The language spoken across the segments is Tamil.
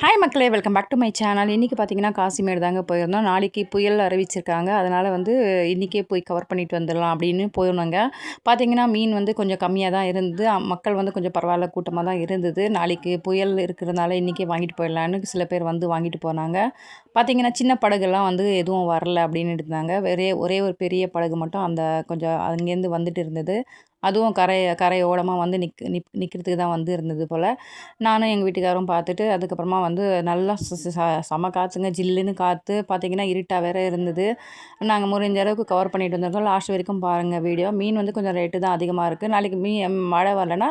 ஹாய் மக்களே, welcome back to my channel. இன்றைக்கி பார்த்தீங்கன்னா காசிமேடு தாங்க போயிருந்தோம். நாளைக்கு புயல் அறிவிச்சிருக்காங்க. அதனால் இன்றைக்கே போய் கவர் பண்ணிட்டு வந்துடலாம் அப்படின்னு போயிருந்தோங்க. பார்த்தீங்கன்னா மீன் கொஞ்சம் கம்மியாக தான் இருந்தது. மக்கள் கொஞ்சம் பரவாயில்ல கூட்டமாக தான் இருந்தது. நாளைக்கு புயல் இருக்கிறதுனால இன்றைக்கே வாங்கிட்டு போயிடலான்னு சில பேர் வாங்கிட்டு போனாங்க. பார்த்தீங்கன்னா சின்ன படகுலாம் எதுவும் வரல அப்படின்னு இருந்தாங்க. ஒரே ஒரு பெரிய படகு மட்டும் கொஞ்சம் அங்கேருந்து வந்துட்டு இருந்தது. அதுவும் கரையோரமாக நிற்கிறதுக்கு தான் இருந்தது போல். நானும் எங்கள் வீட்டுக்காரும் பார்த்துட்டு அதுக்கப்புறமா நல்லா செம காற்றுங்க, ஜில்லுன்னு காற்று. பார்த்திங்கன்னா இருட்டாக வேறு இருந்தது. நாங்கள் முடிஞ்ச அளவுக்கு கவர் பண்ணிட்டு வந்திருந்தோம். லாஸ்ட் வரைக்கும் பாருங்கள் வீடியோ. மீன் கொஞ்சம் ரேட்டு தான் அதிகமாக இருக்குது. நாளைக்கு மழை வரலைன்னா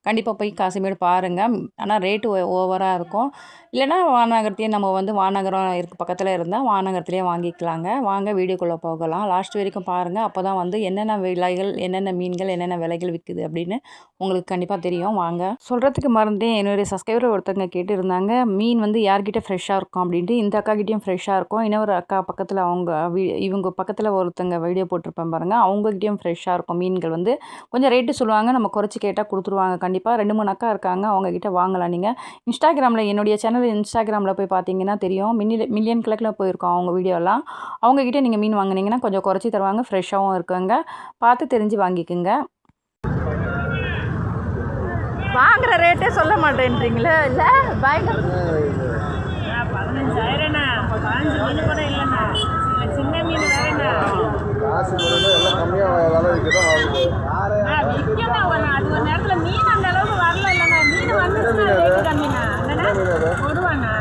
கண்டிப்பாக போய் காசிமேடு பாருங்கள். ஆனால் ரேட்டு ஓவராக இருக்கும். இல்லைனா வானகரத்தையே நம்ம வானகரம் பக்கத்தில் இருந்தால் வானகரத்துலேயே வாங்கிக்கலாங்க. வாங்க வீடியோக்குள்ளே போகலாம். லாஸ்ட் வரைக்கும் பாருங்கள். அப்போ தான் என்னென்ன விலைகள், என்னென்ன மீன்கள், என்னென்ன விலைகள் விற்குது அப்படின்னு உங்களுக்கு கண்டிப்பாக தெரியும். வாங்க. சொல்கிறதுக்கு மறந்தேன், என்னுடைய சப்ஸ்கிரைபர் ஒருத்தங்க கேட்டு இருந்தாங்க மீன் யார்கிட்ட ஃப்ரெஷ்ஷாக இருக்கும் அப்படின்ட்டு. இந்த அக்காக்கிட்டையும் ஃப்ரெஷ்ஷாக இருக்கும். இன்னொரு அக்கா பக்கத்தில் இவங்க பக்கத்தில் ஒருத்தங்க வீடியோ போட்டிருப்பேன் பாருங்கள், அவங்ககிட்டையும் ஃப்ரெஷ்ஷாக இருக்கும். மீன்கள் கொஞ்சம் ரேட்டு சொல்லுவாங்க, நம்ம குறைச்சி கேட்டால் கொடுத்துருவாங்க. கண்டிப்பாக 2-3 அக்கா இருக்காங்க, அவங்கக்கிட்ட வாங்கலாம். நீங்கள் இன்ஸ்டாகிராமில், என்னுடைய சேனல் இன்ஸ்டாகிராமில் போய் பார்த்தீங்கன்னா தெரியும். மில்லியன் கணக்கில் போயிருக்கோம் அவங்க வீடியோலாம். அவங்கக்கிட்ட நீங்கள் மீன் வாங்கினீங்கன்னா கொஞ்சம் குறைச்சி தருவாங்க, ஃப்ரெஷ்ஷாகவும் இருக்குங்க. பார்த்து தெரிஞ்சு வாங்கிக்கோங்க. வாங்குற ரேட்டே சொல்ல மாட்டேன்றீங்களே, இல்லை பயங்கர 15,000ண்ணா. 15 மீன் கூட இல்லைண்ணா. சின்ன மீன் வேறண்ணா. காசு எல்லாம் கம்மியாக விலை விற்கதான் விற்கணும். அது ஒரு நேரத்தில் மீன் அந்த அளவுக்கு வரல இல்லைண்ணா. மீன் வந்துச்சுன்னா ரேட்டு கம்மிண்ணா. போடுவாண்ணா.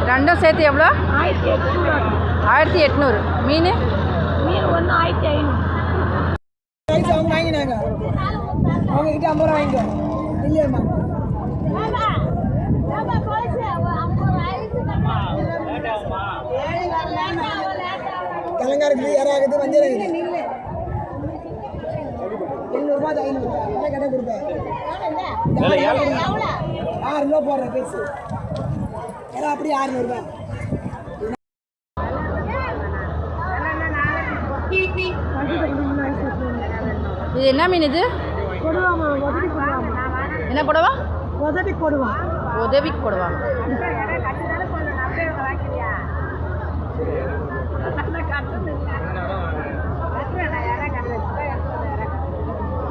ரெண்டும் சேர்த்து எவ்வளோ? 1800. மீன் ஒன்று 1500. அவங்க வாங்கினாங்க, அவங்ககிட்ட 50 ரூபா வாங்கிக்கோ. இல்லையம்மா கலங்காருக்கு யாராகுது வஞ்சரம் 700 500 கடை கொடுப்பேன். 6 ரூபா போடுறேன் பேசு. ஏன்னா அப்படி 600 ரூபா. இது என்ன மீன்? இது என்ன கொடுவா? உதவி கொடுவா. உதவி கொடுவா.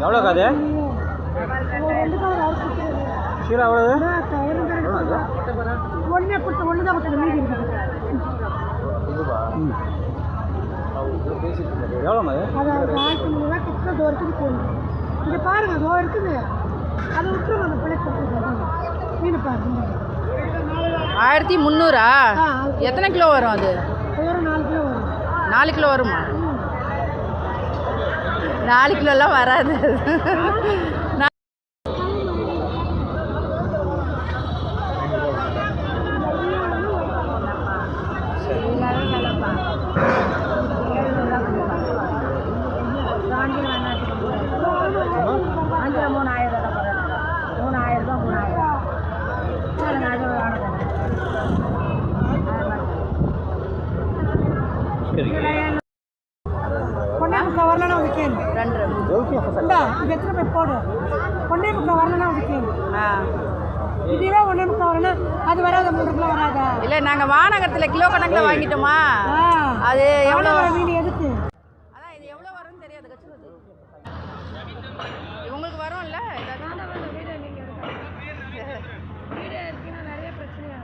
எவ்வளோ காது? கீழே எவ்வளவு? ஒன்று தான் மீதி இருக்குது. எவ்வளோ அது? கிட்ட தோரத்துக்கு போகணும். இங்கே பாருங்க, தோ இருக்குது. அதை விட்டுருங்க, அந்த பிள்ளைக்கு மீன் பாருங்க. 1300. எத்தனை கிலோ வரும் அது? 4 கிலோ வரும். 4 கிலோ வருமா? 4 கிலோலாம் வராது. பொன்னேமுக்கா வரலன்னா விற்கணும். 2 எத்தனை போய் போடு. பொன்னேமுக்கா வரலன்னா விற்கணும். இதுவே 1.25 வரலன்னா அது வராது. 3 கிலோ வராதா? இல்லை, நாங்கள் வானகரத்தில் கிலோ கணக்கில் வாங்கிட்டோமா. அது எவ்வளோ மீன் எதுக்கு? அதான் இது எவ்வளோ வரும்னு தெரியாது. உங்களுக்கு வரும்ல. நிறைய பிரச்சனை.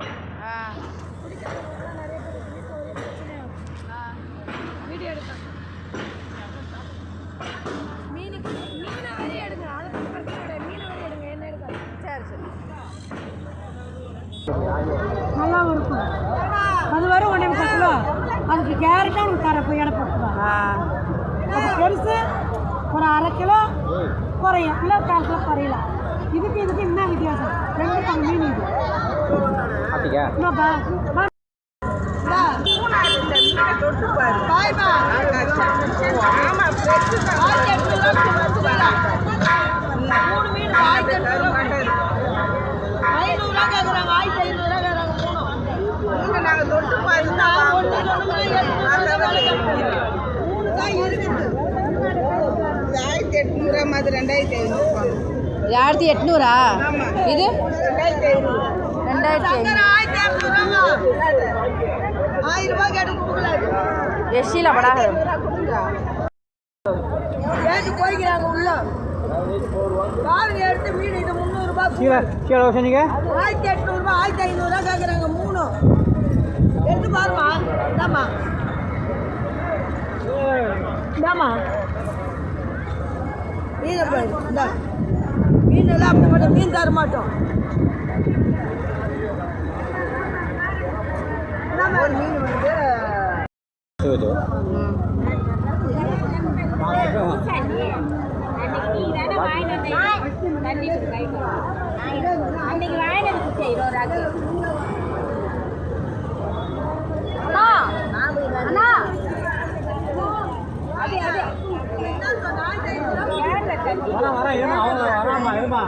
வீடியோ எடுத்தேன். மீனை வரையும் எடுங்க. அதை பிரச்சனை கிடையாது. மீனை வரையும் எடுங்க. என்ன எடுக்காது. சரி. நல்லாவும் இருக்கும். அது வரும் 1.25 கிலோ. அதுக்கு கேரட்டாக உங்களுக்கு தர போய் எடை போட்டுருவாங்க. அது பெருசு ஒரு 1/2 கிலோ குறையும், இல்லை 1/4 கிலோ குறையலாம். இதுக்கு என்ன வித்தியாசம்? 2 மீன் இது. இன்னும் பாய்மா ஆமா ஃப்ரெஷ் 1800 மூணு மீன் 1800 500 கேக்குறாங்க 1500 கேக்குறாங்க மூணு நாங்க தொட்டு பாருங்க ஒண்ணு மூணு தான் இருக்குது 1800 மாதிரி 2500 1800 இது 2500 எஸ்சியில் படாது போய்க்கிறாங்க உள்ள பாருங்க எடுத்து மீன் இது 300 ரூபாய் கீழே கீழே சொன்னீங்க 1800 ரூபாய் 1500 கேக்குறாங்க மூணு எடுத்து பாருமா இந்தாமா இந்தாமா மீன் பாரு இந்தா மீன் எல்லாம் அப்படி மட்டும் மீன் தர மாட்டோம் ஒரு மீன் வந்து அன்னைக்கு வாங்கினது அண்ணா வரேன் இருமா அவங்க வராமா இருமா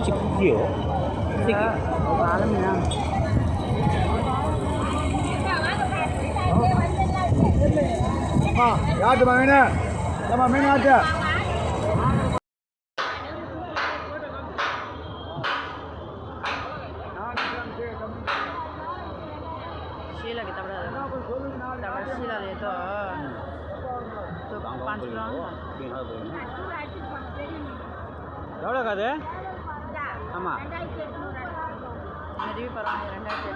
சிக்கியோ யாட்டு மீன் ஏமா மீன் யாட்டு शीला के तबड़ा शीला ले तो 5 கிலோ எவ்வளோ காது ஆமாம் ரிவ்யூ பரவாயில்ல 2000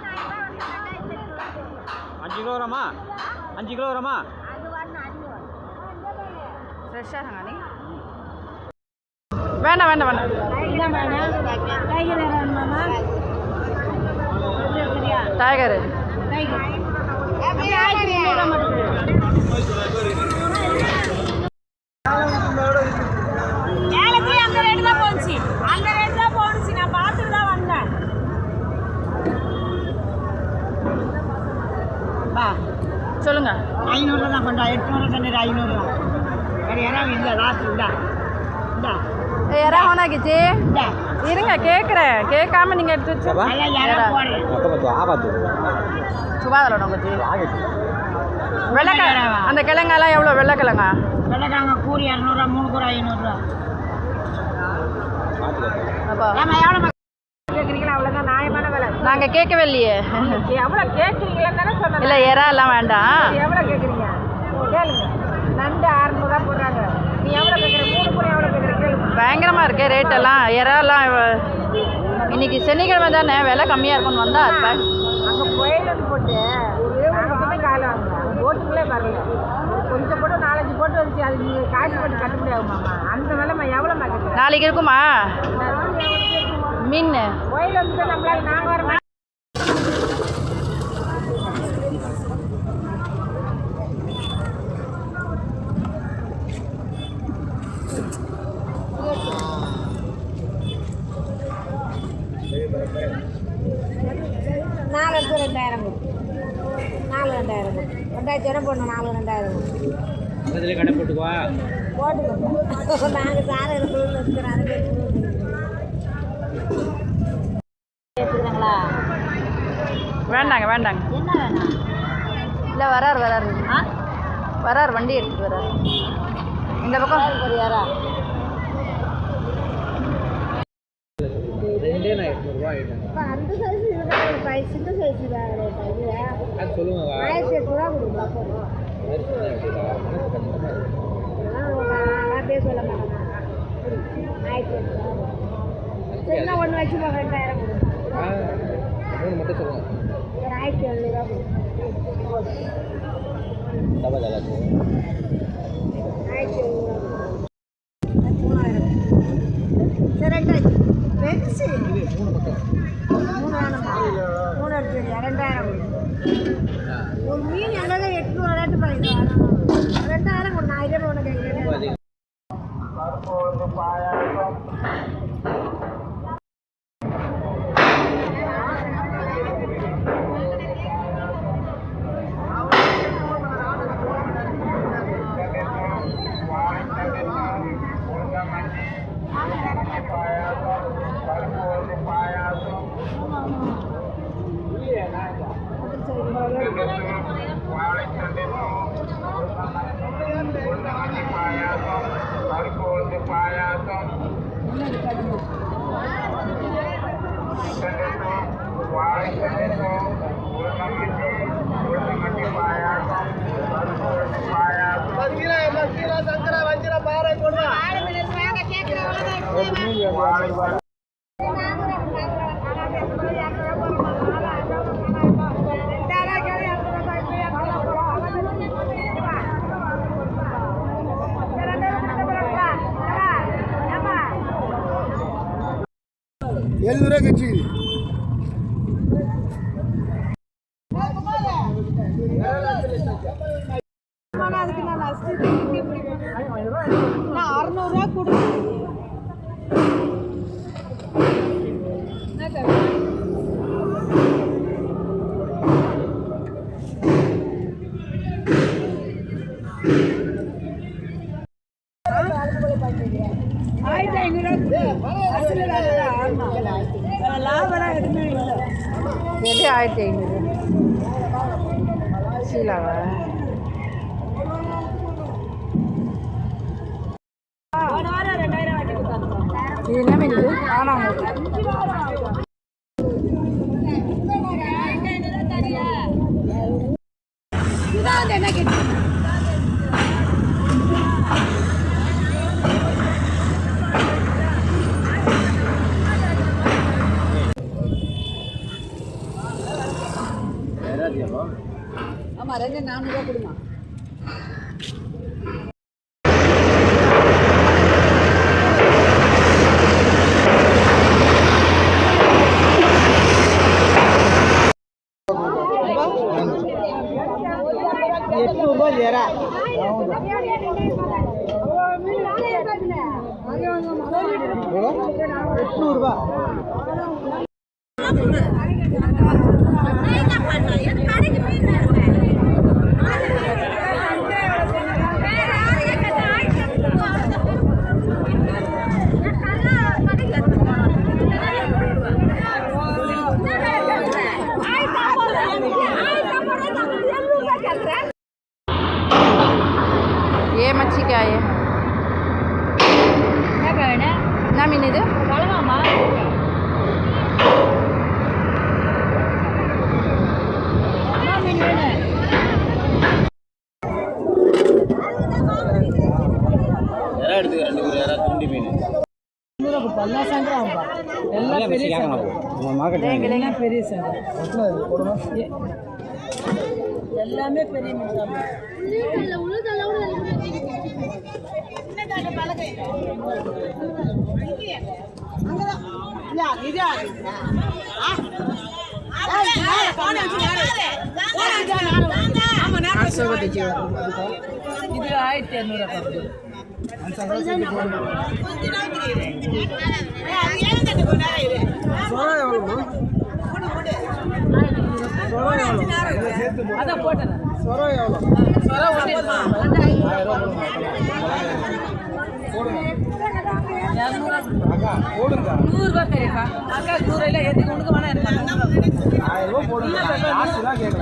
5 கிலோ வருமா 5 கிலோ வருமா ஃப்ரெஷ்ஷாக இருங்க வேண்டாம் வேண்டாம் வேண்டாம் டைகர் ஏலத்துலேயே அந்த ரேட்டு தான் போச்சு அந்த ரேட்டு தான் போணுச்சு நான் பார்த்துட்டு தான் வந்தேன் சொல்லுங்க 500 தான் கொண்டா 800 தண்ணீர் 500 தான் வேறு யாராவது இல்லை லாஸ்ட் இந்தா இந்தா யாரா ஹோனா கிச்சி இந்தா இருங்க கேட்குறேன் கேட்காம நீங்கள் எடுத்து வச்சு அதான் யாராவது போடுறேன் ஆபாத்து சுபாதலோட குச்சி வெள்ளைக்கிழங்க அந்த கிழங்கெல்லாம் எவ்வளோ வெள்ளைக்கிழங்க வெள்ளைக்காங்க கூறு 200 3 கூறு 500 அப்போ ஏமா எவ்வளோ கேட்குறீங்களா அவ்வளோதான் நியாயமான விலை நாங்கள் கேட்கவே இல்லையே எவ்வளோ கேட்குறீங்களா தானே சொன்னேன் இல்லை எல்லாம் வேண்டாம் எவ்வளோ கேட்குறீங்க கேளுங்க நண்டு 600 தான் போடுறாங்க நீ எவ்வளோ கேட்குற 3 கூறு எவ்வளோ கேட்குற கேளுங்க பயங்கரமாக இருக்கே ரேட்டெல்லாம் எல்லாம் இன்னைக்கு சனிக்கிழமை தானே விலை கம்மியாக இருக்கும்னு வந்தா அது அங்கே கோயிலுன்னு போட்டு நாங்கள் சொன்ன காலம் வாங்க போட்டுக்குள்ளே வரல கொஞ்சம் போட்டு 4-5 போட்டு வந்துச்சு அது நீங்கள் காசு போட்டு கட்ட முடியாதுமாம்மா அந்த விலைமா எவ்வளோமா கேட்குறேன் நாளைக்கு இருக்குமா மீன் கோயில் வந்து நம்மளால நாங்கள் வர நாலு எடுத்து 2000 4 2000 2000 போடணும் 4 2000 அதில் கடை போட்டுக்குவா போட்டுக்கோங்க நாங்கள் சாரை இருக்கிறோம் எடுத்துக்கிறாங்களா வேண்டாங்க வேண்டாங்க என்ன வேணும் இல்லை வரார் வரார் வண்டி எடுத்துட்டு வரார் இந்த பக்கம் ஒரு யாரா ரெண்டே நான் 800 ரூபா ஆகிட்டேன் இப்போ அந்த சைஸ் இருக்கிற சின்ன சைஸ் அது சொல்லுங்க 1800 ரூபா கொடுங்க நான் பேச சொல்ல மாட்டேன் 1800 சின்ன ஒன்று வச்சு 2000 கொடுங்க 3 மட்டும் சொல்லுங்க ஒரு 1700 ரூபா கொடுங்க டபா ஜாலாச்சு 1700 ரூபா 3000 சரி ரெண்டாச்சு பெருசு இது 3 மட்டும் 3 வேணுமா 3 எடுத்து 2000 கொடுங்க ஒரு மீன் எல்லாம் 800 ரேட்டு பாருங்க 2000 கொடுங்க 1000 ஒன்று கேட்குறேன் ₹700 கட்சி அதுக்கு நான் நான் 600 கொடுத்து லாபம் எதுவுமே இல்லை. எது 1500 சீலாவா? வாரம் 2000 வாட்டி கொடுத்தாங்க. இது என்ன மீன் இது? என்ன கேட்டு ஆமா 400 கொடுமா. ये मच्छी क्या है? ना मीन இது? எல்லாமே பெரிய மீன். இது 1200 அதான் போட்டேன். சொரம் எவ்வளோ? சொரம் 100 பெரியப்பா. அக்கா 100 இல்லை எதுக்கு உனக்கு வேணா எனக்கு 1000 ரூபா போடுங்க.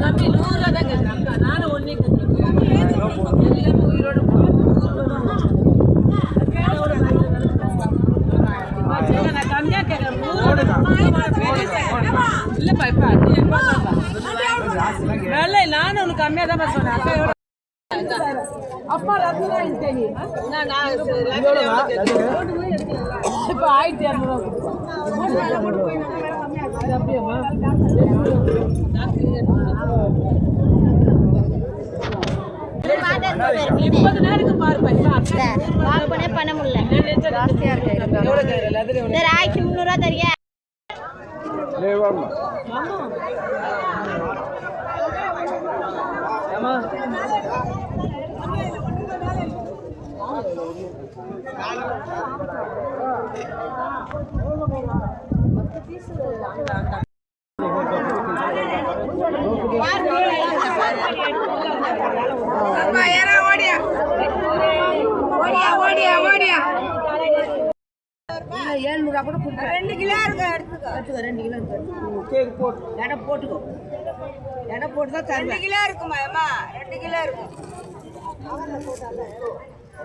தம்பி 100 தான் கேட்குறேன் அக்கா. நானும் ஒன்றே கேட்குறேன். எல்லாமே உயிரோடு நான் கம்மியாக கேட்குறேன். இல்லைப்பா இப்போ இல்லை நானும் உனக்கு கம்மியாக தான் சொன்னேன். அக்கா அப்பா ரத்னா தெரியும். இப்போ 1200 அப்படியேம்மா. இப்போது நேருக்கு பாருப்பா. பண்ண முடியல ஜாஸ்தியாக இருக்கு. எவ்வளோ கேட்குறேன்? 1300 தரியா? ₹700 கூட கொடுப்பேன். 2 கிலோ இருக்கு. எடுத்துக்கோ 2 கிலோ இருக்கு. சரி போட்டு எடை போட்டுக்கோ. எடை போட்டு தான் 2 கிலோ இருக்குமா? 2 கிலோ இருக்கும்.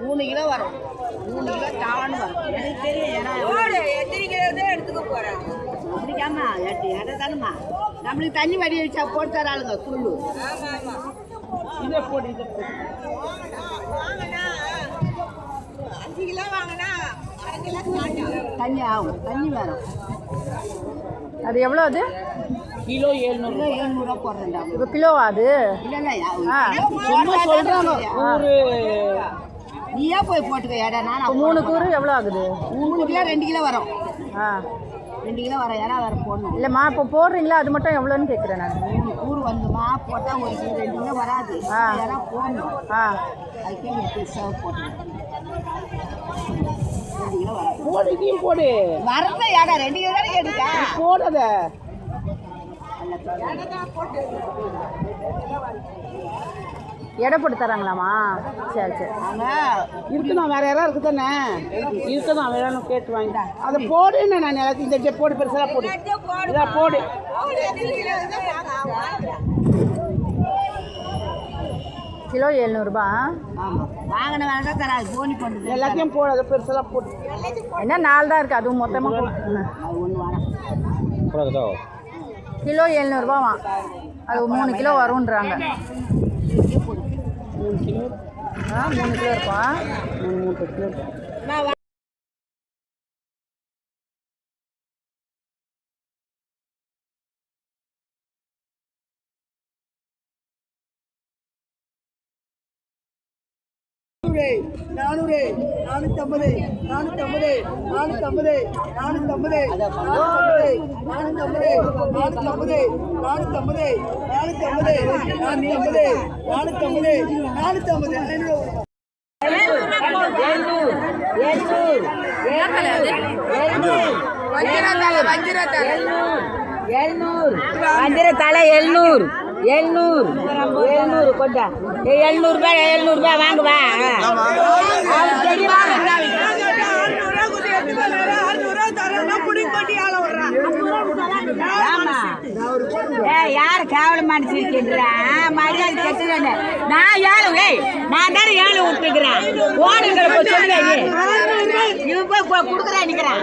3 கிலோ வரும். 3 கிலோ டான்னு வரும். எனக்கு தெரியும். ஏன்னா எத்தனை கிலோ எடுத்துக்க போகிறேன் அப்படிக்காமா எடை தானுமா நம்மளுக்கு தண்ணி வடி வச்சா போட்டு தராளுங்க துள்ளு. இதை போட்டு 5 கிலோ வாங்கினா தண்ணி ஆகும். தண்ணி வரும். அது எவ்வளோ அது? கிலோ 700 போடுறேன்டா. இப்போ கிலோவா அது? இல்லை சும்மா சொல்கிறாங்க. நீயா போய் போட்டுக்க ஏடா. நான் 3 கூறு எவ்வளோ ஆகுது? 3 கிலோ 2 கிலோ வரும். 2 கிலோ வர ஏன்னா வேறு போடணும். இல்லைம்மா இப்போ போடுறீங்களா அது மட்டும் எவ்வளோன்னு கேட்குறேன் நான். 3 கூறு வந்துமா போட்டால் 1 கிலோ 2 கிலோ வராது. ஏன்னா போடணும். அதுக்கே ஒரு பெருசாக போட்டுருவேன். 2 கிலோ வரும். போடுக்கையும் போடு வரத ஏடா 2 கிலோ தானே எடுக்க போடாத. எடை போட்டு தராங்களாம்மா? சரி சரி. இருக்குதான் வேற யாராவது இருக்கு தானே இருக்குதான் வேற கேட்டு வாங்கிட்டேன். அதை போடுன்னு நான் எல்லாத்தையும் இந்த போடு பெருசாக போடு. இதான் போடு. கிலோ 700 ஆமாம் வாங்கின வேலை தான் தராது. போனி பண்ணுது எல்லாத்தையும் போடு. அதை பெருசாக போடு. என்ன 4 தான் இருக்குது அதுவும் மொத்தமாக அது ஒன்று வாங்க. கிலோ 700 அது 3 கிலோ வரும்ன்றாங்க. 3 கிலோ 3 கிலோ இருக்கும். 3 கிலோ. நானூறு 450 450 450 450 450 450 450 வஞ்சிரத்தலை 700 கொஞ்சம் 700 ரூபாய் வாங்குவா. யாரு கேவலமான சீக்கிரம் மரியாதை கெட்டுறேன். நான் 7 நான் தானே 7 விட்டுக்கிறேன். போனுங்களை போய் சொல்லுவேன். இவன் போய் கொடுக்குறேன் நிற்கிறேன்.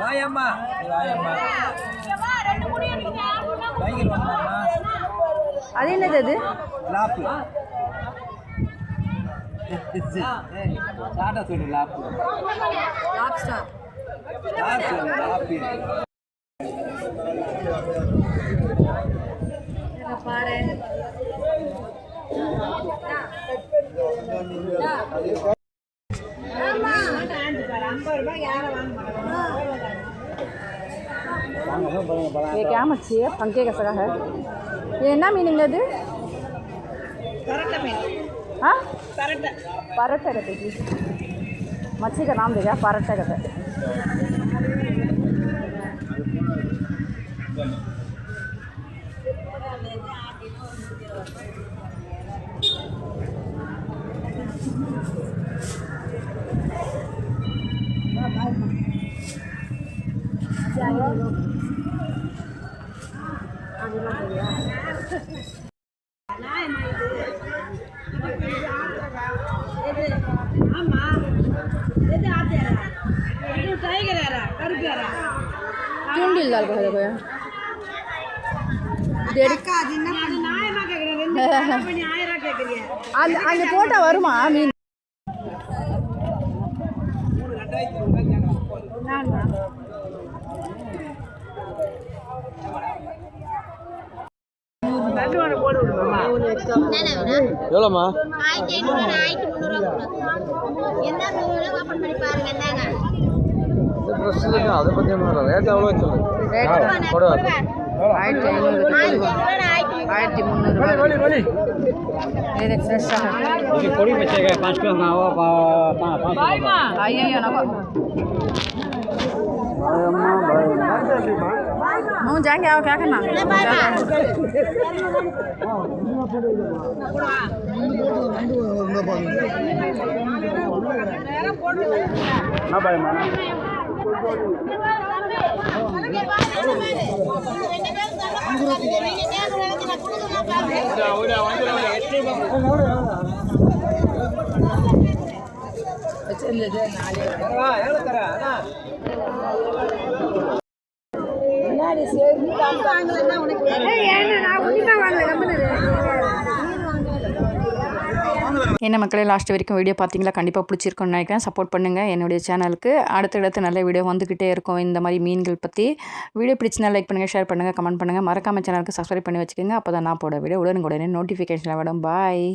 வாயம்மா வாயம்மா அது என்னது? அது லாப்பு சாட்டா சொல்லு லாப்பு லாப்ஸ்டார் லாப்பு பாரு. ये क्या मच्छी है? पंखे का सगा है ये ना मीनिंग है दे हाँ परट्टा कहते हैं मच्छी का नाम देगा परट्टा कहते हैं चुंडी लाल को है देखो यार அந்த போட்டா வருமா மீன் எவ்வளோம்மா? அதை பற்றி ரேட் எவ்வளோ சொல்லு. 1500 ये फ्रेश है ये कोड़ी बचेगा 5 किलो ना वो 5 आइए ना हूँ जाएंगे आओ क्या करना என்ன மக்களே லாஸ்ட் வரைக்கும் வீடியோ பார்த்தீங்களா? கண்டிப்பாக பிடிச்சிருக்குன்னு நினைக்கிறேன். சப்போர்ட் பண்ணுங்கள் என்னுடைய சேனலுக்கு. அடுத்தடுத்து நல்ல வீடியோ வந்துக்கிட்டே இருக்கும் இந்த மாதிரி மீன்கள் பற்றி. வீடியோ பிடிச்சினா லைக் பண்ணுங்கள், ஷேர் பண்ணுங்கள், கமெண்ட் பண்ணுங்கள். மறக்காமல் சேனலுக்கு சப்ஸ்கிரைப் பண்ணி வச்சுக்கோங்க. அப்போ தான் நான் போட வீடியோ உடனுக்குடனே நோட்டிஃபிகேஷனில் விடும். பாய்.